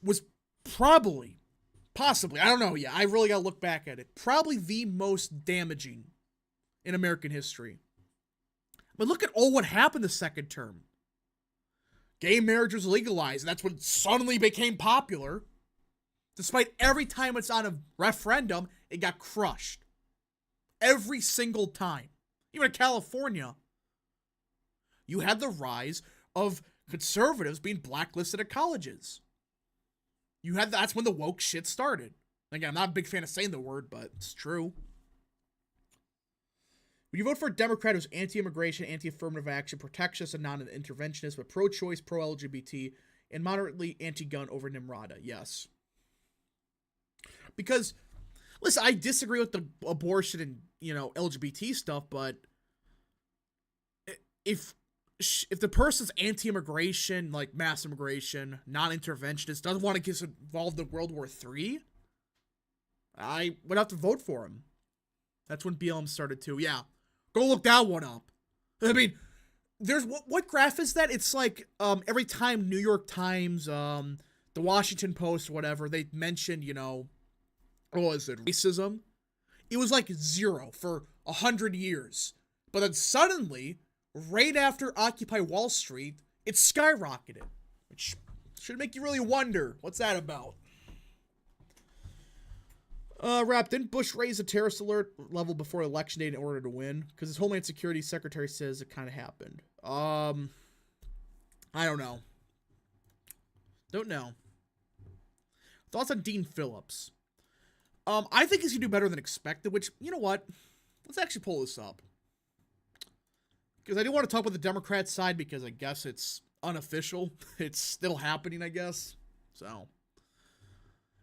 Speaker 1: was possibly, I don't know yet, I really gotta look back at it, probably the most damaging in American history. But look at what happened the second term. Gay marriage was legalized, and that's when it suddenly became popular. Despite every time it's on a referendum, it got crushed. Every single time. Even in California, you had the rise of conservatives being blacklisted at colleges. That's when the woke shit started. Again, I'm not a big fan of saying the word, but it's true. Would you vote for a Democrat who's anti-immigration, anti-affirmative action, protectionist and non-interventionist, but pro-choice, pro-LGBT, and moderately anti-gun over Nimrata? Yes. Because, listen, I disagree with the abortion and, LGBT stuff, but if the person's anti-immigration, like mass immigration, non-interventionist, doesn't want to get involved in World War III, I would have to vote for him. That's when BLM started too. Yeah. Go look that one up. I mean, there's what graph is that? It's like every time New York Times, the Washington Post, whatever, they mentioned, what is it, racism? It was like 0 for 100 years. But then suddenly, right after Occupy Wall Street, it skyrocketed. Which should make you really wonder, what's that about? Rap, didn't Bush raise the terrorist alert level before election day in order to win? Because his Homeland Security Secretary says it kind of happened. I don't know. Don't know. Thoughts on Dean Phillips? I think he's going to do better than expected, which, you know what? Let's actually pull this up. Because I do want to talk about the Democrat side because I guess it's unofficial. It's still happening, I guess. So,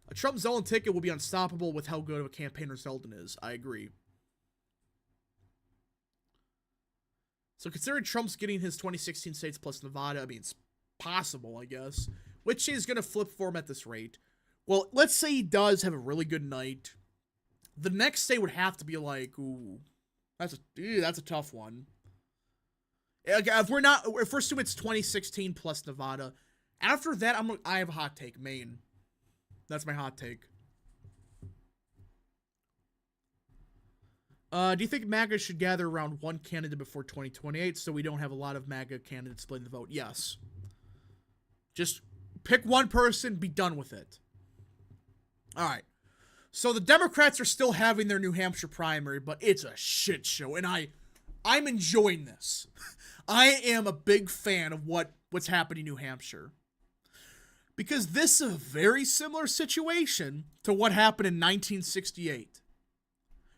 Speaker 1: a Trump Zeldin ticket will be unstoppable with how good of a campaigner Zeldin is. I agree. So, considering Trump's getting his 2016 states plus Nevada, I mean, it's possible, I guess. Which is going to flip for him at this rate. Well, let's say he does have a really good night. The next state would have to be like, ooh, that's a tough one. If we're assuming it's 2016 plus Nevada, after that, I have a hot take, Maine. That's my hot take. Do you think MAGA should gather around one candidate before 2028 so we don't have a lot of MAGA candidates splitting the vote? Yes. Just pick one person, be done with it. All right. So the Democrats are still having their New Hampshire primary, but it's a shit show, and I'm enjoying this. I am a big fan of what's happening in New Hampshire. Because this is a very similar situation to what happened in 1968.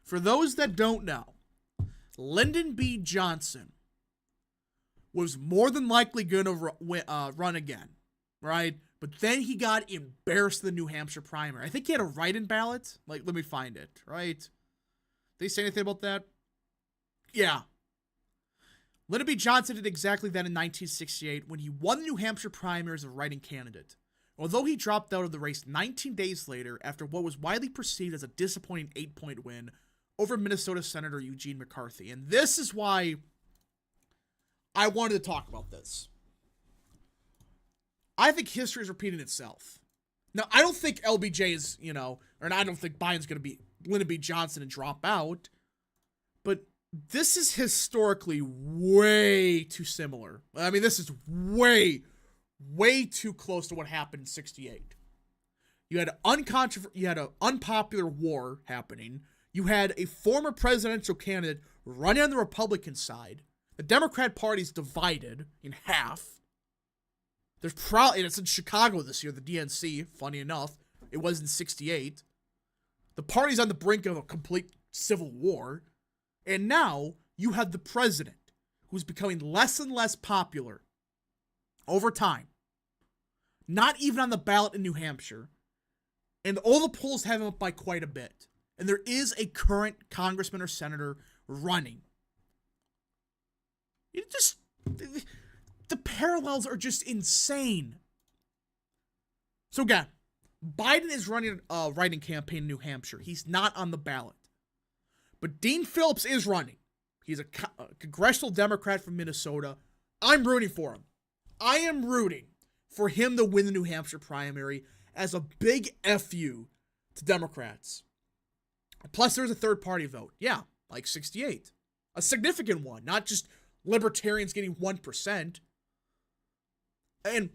Speaker 1: For those that don't know, Lyndon B. Johnson was more than likely going to run again, right? But then he got embarrassed in the New Hampshire primary. I think he had a write-in ballot. Like, let me find it, right? Did they say anything about that? Yeah. Lyndon B. Johnson did exactly that in 1968 when he won the New Hampshire primary as a write-in candidate. Although he dropped out of the race 19 days later after what was widely perceived as a disappointing 8-point win over Minnesota Senator Eugene McCarthy. And this is why I wanted to talk about this. I think history is repeating itself. Now, I don't think LBJ is, or I don't think Biden's going to be Lyndon B. Johnson and drop out. But this is historically way too similar. I mean, this is way too close to what happened in 68. You had an unpopular war happening. You had a former presidential candidate running on the Republican side. The Democrat Party's divided in half. There's probably, and it's in Chicago this year, the DNC, funny enough. It was in 68. The party's on the brink of a complete civil war. And now you have the president who's becoming less and less popular over time. Not even on the ballot in New Hampshire. And all the polls have him up by quite a bit. And there is a current congressman or senator running. The parallels are just insane. So again, Biden is running a write-in campaign in New Hampshire. He's not on the ballot. But Dean Phillips is running. He's a congressional Democrat from Minnesota. I'm rooting for him. I am rooting for him to win the New Hampshire primary as a big FU to Democrats. Plus, there's a third-party vote. Yeah, like 68. A significant one, not just libertarians getting 1%. And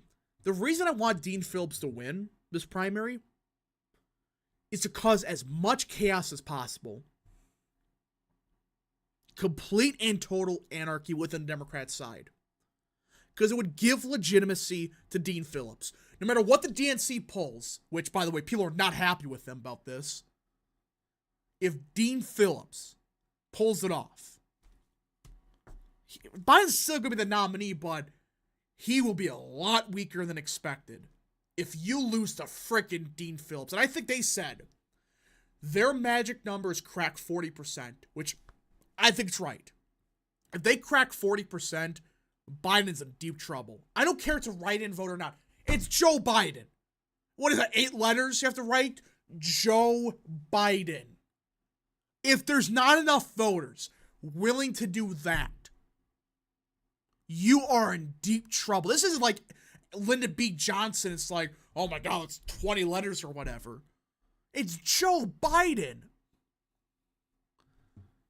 Speaker 1: the reason I want Dean Phillips to win this primary is to cause as much chaos as possible. Complete and total anarchy within the Democrat side. Because it would give legitimacy to Dean Phillips. No matter what the DNC polls, which, by the way, people are not happy with them about this, if Dean Phillips pulls it off, Biden's still going to be the nominee, but he will be a lot weaker than expected if you lose to frickin' Dean Phillips. And I think they said their magic numbers crack 40%, which I think it's right. If they crack 40%, Biden's in deep trouble. I don't care if it's a write-in vote or not. It's Joe Biden. What is that, 8 letters you have to write? Joe Biden. If there's not enough voters willing to do that, you are in deep trouble. This isn't like Lyndon B. Johnson. It's like, oh my God, it's 20 letters or whatever. It's Joe Biden.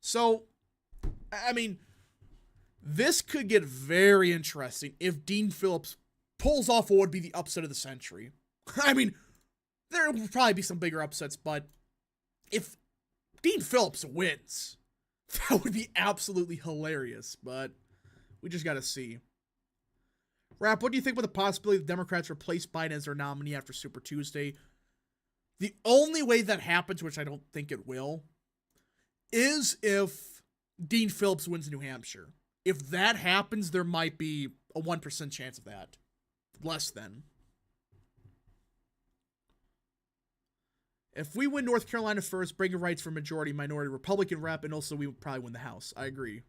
Speaker 1: So, I mean, this could get very interesting if Dean Phillips pulls off what would be the upset of the century. I mean, there will probably be some bigger upsets, but if Dean Phillips wins, that would be absolutely hilarious, but we just gotta see. Rap, what do you think about the possibility the Democrats replace Biden as their nominee after Super Tuesday? The only way that happens, which I don't think it will, is if Dean Phillips wins New Hampshire. If that happens, there might be a 1% chance of that. Less than. If we win North Carolina first, bragging rights for majority minority Republican rep, and also we would probably win the House. I agree.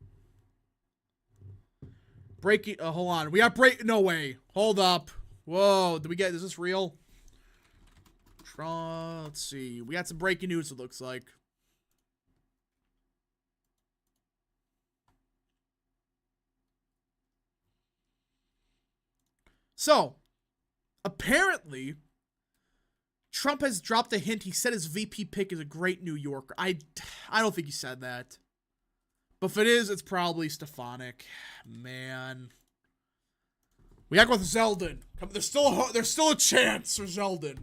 Speaker 1: Breaking, hold on. We got no way. Hold up. Whoa, is this real? Let's see. We got some breaking news, it looks like. So, apparently, Trump has dropped a hint. He said his VP pick is a great New Yorker. I don't think he said that. But if it is, it's probably Stefanik. Man. We gotta go with Zeldin. There's still a chance for Zeldin.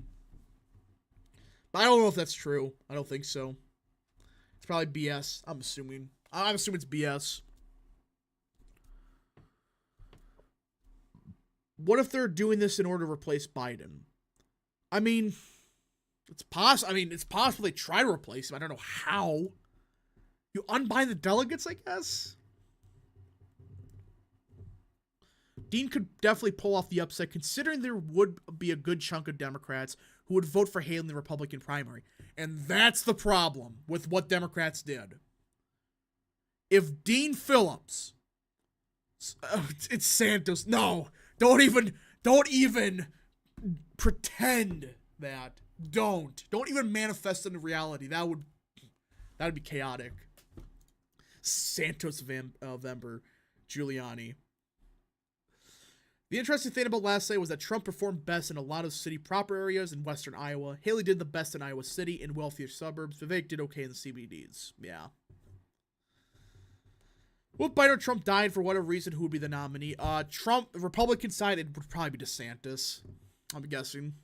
Speaker 1: But I don't know if that's true. I don't think so. It's probably BS, I'm assuming. I'm assuming it's BS. What if they're doing this in order to replace Biden? I mean, it's possible they try to replace him. I don't know how. You unbind the delegates, I guess? Dean could definitely pull off the upset, considering there would be a good chunk of Democrats who would vote for Haley in the Republican primary. And that's the problem with what Democrats did. If Dean Phillips... it's Santos. No, don't even pretend that. Don't even manifest into reality. That would be chaotic. Santos Vember, Giuliani. The interesting thing about last night was that Trump performed best in a lot of city proper areas in western Iowa. Haley did the best in Iowa City and wealthier suburbs. Vivek did okay in the CBDs. Yeah. Well, Biden or Trump died for whatever reason, who would be the nominee? Trump, the Republican side, it would probably be DeSantis. I'm guessing.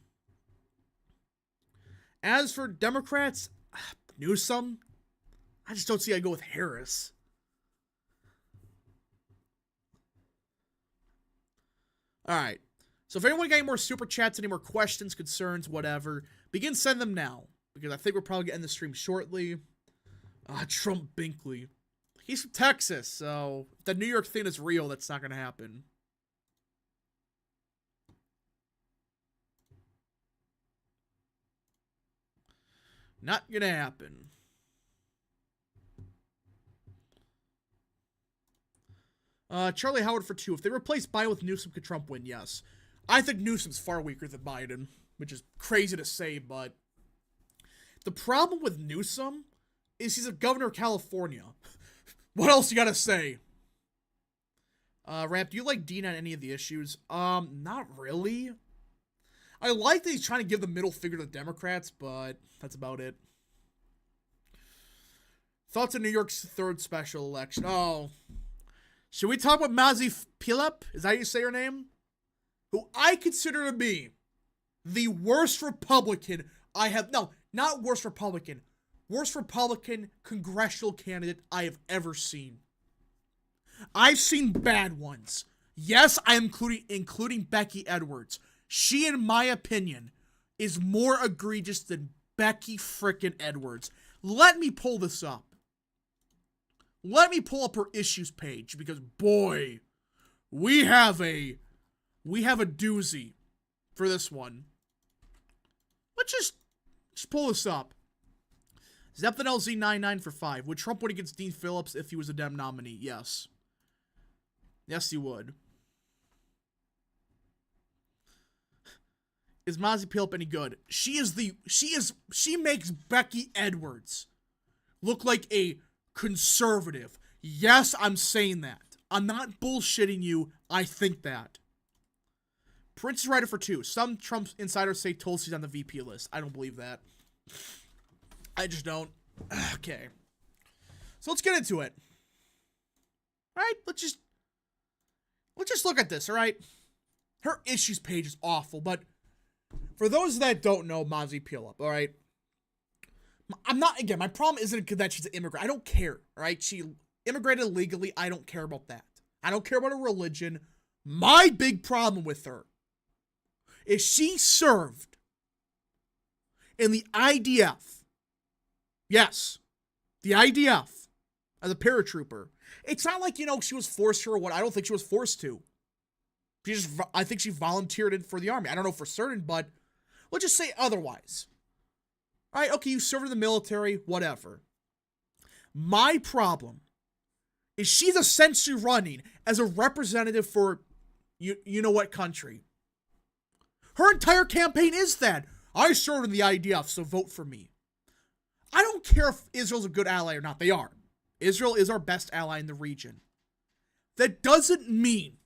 Speaker 1: As for Democrats, Newsom, I just don't see how I go with Harris. Alright. So if anyone got any more super chats, any more questions, concerns, whatever, begin send them now. Because I think we're probably going to end the stream shortly. Trump Binkley. He's from Texas, so if the New York thing is real, that's not going to happen. Not going to happen. Charlie Howard for 2. If they replace Biden with Newsom, could Trump win? Yes. I think Newsom's far weaker than Biden, which is crazy to say, but the problem with Newsom is he's a governor of California. What else you gotta say? Ramp, do you like Dean on any of the issues? Not really. I like that he's trying to give the middle finger to the Democrats, but that's about it. Thoughts on New York's third special election? Oh. Should we talk about Mazi Pilip? Is that how you say her name? Who I consider to be the worst Republican I have... No, not worst Republican. Worst Republican congressional candidate I have ever seen. I've seen bad ones. Yes, I am including Becky Edwards. She, in my opinion, is more egregious than Becky frickin' Edwards. Let me pull this up. Let me pull up her issues page, because boy, we have a doozy for this one. Let's just pull this up. Zepthon LZ99 for 5. Would Trump win against Dean Phillips if he was a Dem nominee? Yes. Yes, he would. Is Mazi Pilip any good? She makes Becky Edwards look like a conservative. Yes, I'm saying that. I'm not bullshitting you. I think that. Prince is writer for 2. Some Trump insiders say Tulsi's on the VP list. I don't believe that. I just don't. Okay. So let's get into it. Alright, let's just look at this, alright? Her issues page is awful, but for those that don't know Mazi Pilip, alright? I'm not, again, my problem isn't that she's an immigrant. I don't care, right? She immigrated illegally. I don't care about that. I don't care about her religion. My big problem with her is she served in the IDF. Yes, the IDF as a paratrooper. It's not like, she was forced to or what. I don't think she was forced to. I think she volunteered in for the army. I don't know for certain, but let's just say otherwise. All right, okay, you served in the military, whatever. My problem is she's essentially running as a representative for you know what country. Her entire campaign is that. I served in the IDF, so vote for me. I don't care if Israel's a good ally or not. They are. Israel is our best ally in the region. That doesn't mean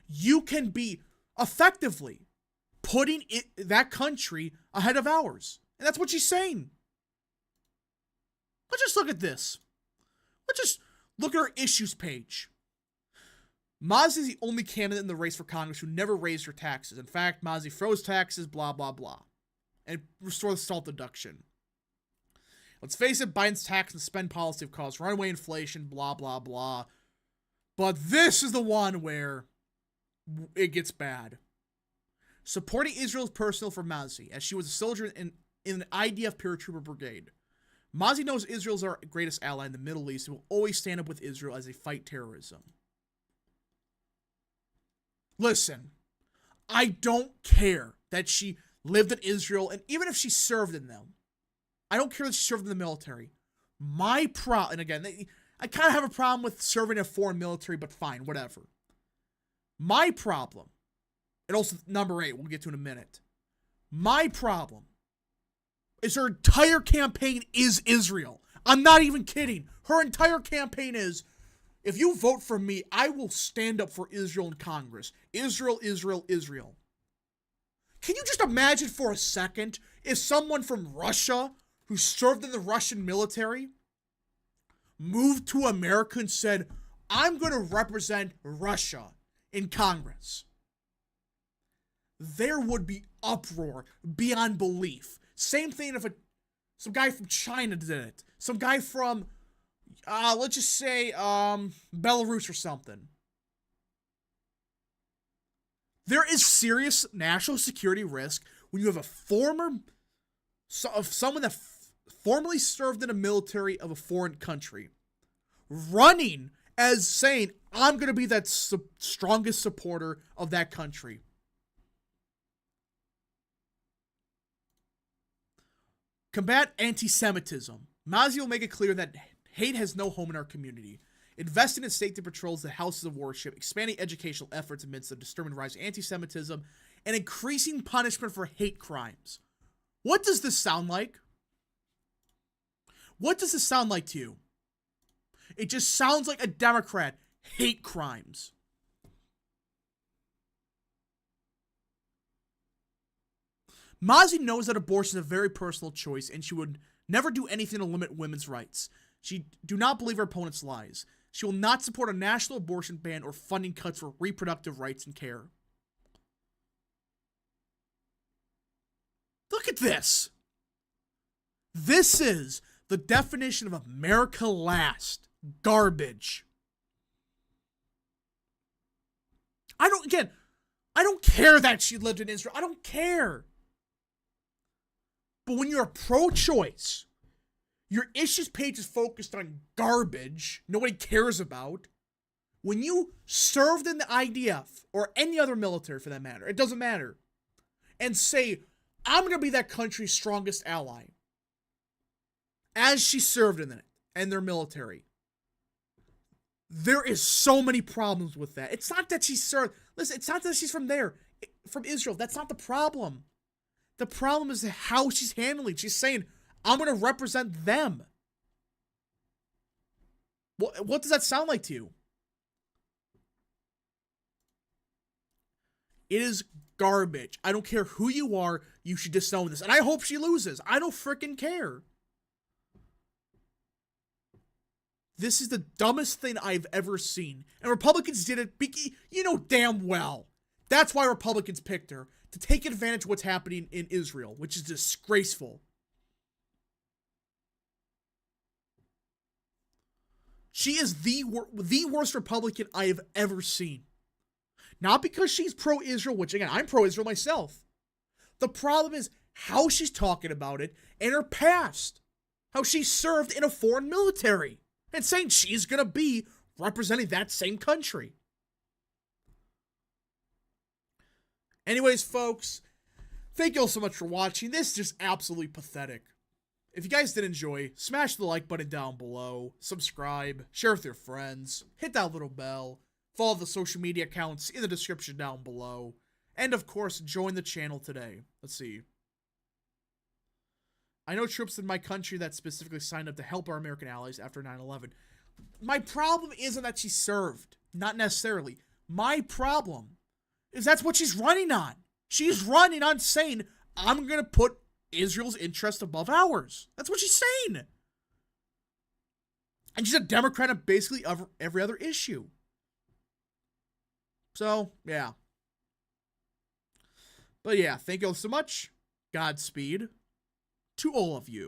Speaker 1: you can be effectively putting that country ahead of ours. And that's what she's saying. Let's just look at this. Let's just look at her issues page. Mazi is the only candidate in the race for Congress who never raised her taxes. In fact, Mazi froze taxes, blah, blah, blah. And restored the SALT deduction. Let's face it, Biden's tax and spend policy have caused runaway inflation, blah, blah, blah. But this is the one where it gets bad. Supporting Israel is personal for Mazi, as she was a soldier in an IDF paratrooper brigade. Mazi knows Israel is our greatest ally in the Middle East and will always stand up with Israel as they fight terrorism. Listen, I don't care that she lived in Israel, and even if she served in them, I don't care that she served in the military. And again, I kind of have a problem with serving in a foreign military, but fine, whatever. My problem, and also number 8, we'll get to in a minute. My problem is her entire campaign is Israel. I'm not even kidding. Her entire campaign is, if you vote for me, I will stand up for Israel in Congress. Israel, Israel, Israel. Can you just imagine for a second if someone from Russia who served in the Russian military moved to America and said, I'm going to represent Russia in Congress? There would be uproar beyond belief. Same thing if some guy from China did it. Some guy from, let's just say, Belarus or something. There is serious national security risk when you have someone that formerly served in the military of a foreign country running as saying, I'm going to be that strongest supporter of that country. Combat anti-Semitism. Mazi will make it clear that hate has no home in our community. Investing in safety patrols at houses of worship, expanding educational efforts amidst the disturbing rise of anti-Semitism, and increasing punishment for hate crimes. What does this sound like? What does this sound like to you? It just sounds like a Democrat. Hate crimes. Mazi knows that abortion is a very personal choice, and she would never do anything to limit women's rights. She do not believe her opponent's lies. She will not support a national abortion ban or funding cuts for reproductive rights and care. Look at this. This is the definition of America last. Garbage. I don't care that she lived in Israel. I don't care. But when you're pro-choice, your issues page is focused on garbage nobody cares about. When you served in the IDF or any other military for that matter, it doesn't matter, and say, I'm going to be that country's strongest ally, as she served in it and their military, there is so many problems with that. It's not that she served. Listen, it's not that she's from Israel. That's not the problem. The problem is how she's handling it. She's saying, I'm going to represent them. What does that sound like to you? It is garbage. I don't care who you are. You should disown this. And I hope she loses. I don't freaking care. This is the dumbest thing I've ever seen. And Republicans did it, you know damn well. That's why Republicans picked her. To take advantage of what's happening in Israel, which is disgraceful. She is the worst Republican I have ever seen. Not because she's pro-Israel, which again, I'm pro-Israel myself. The problem is how she's talking about it and her past. How she served in a foreign military and saying she's going to be representing that same country. Anyways, folks, thank you all so much for watching. This is just absolutely pathetic. If you guys did enjoy, smash the like button down below, subscribe, share with your friends, hit that little bell, follow the social media accounts in the description down below, and of course, join the channel today. Let's see. I know troops in my country that specifically signed up to help our American allies after 9/11. My problem isn't that she served. Not necessarily. My problem is that's what she's running on. She's running on saying, I'm going to put Israel's interest above ours. That's what she's saying. And she's a Democrat on basically every other issue. So, yeah. But yeah, thank you all so much. Godspeed to all of you.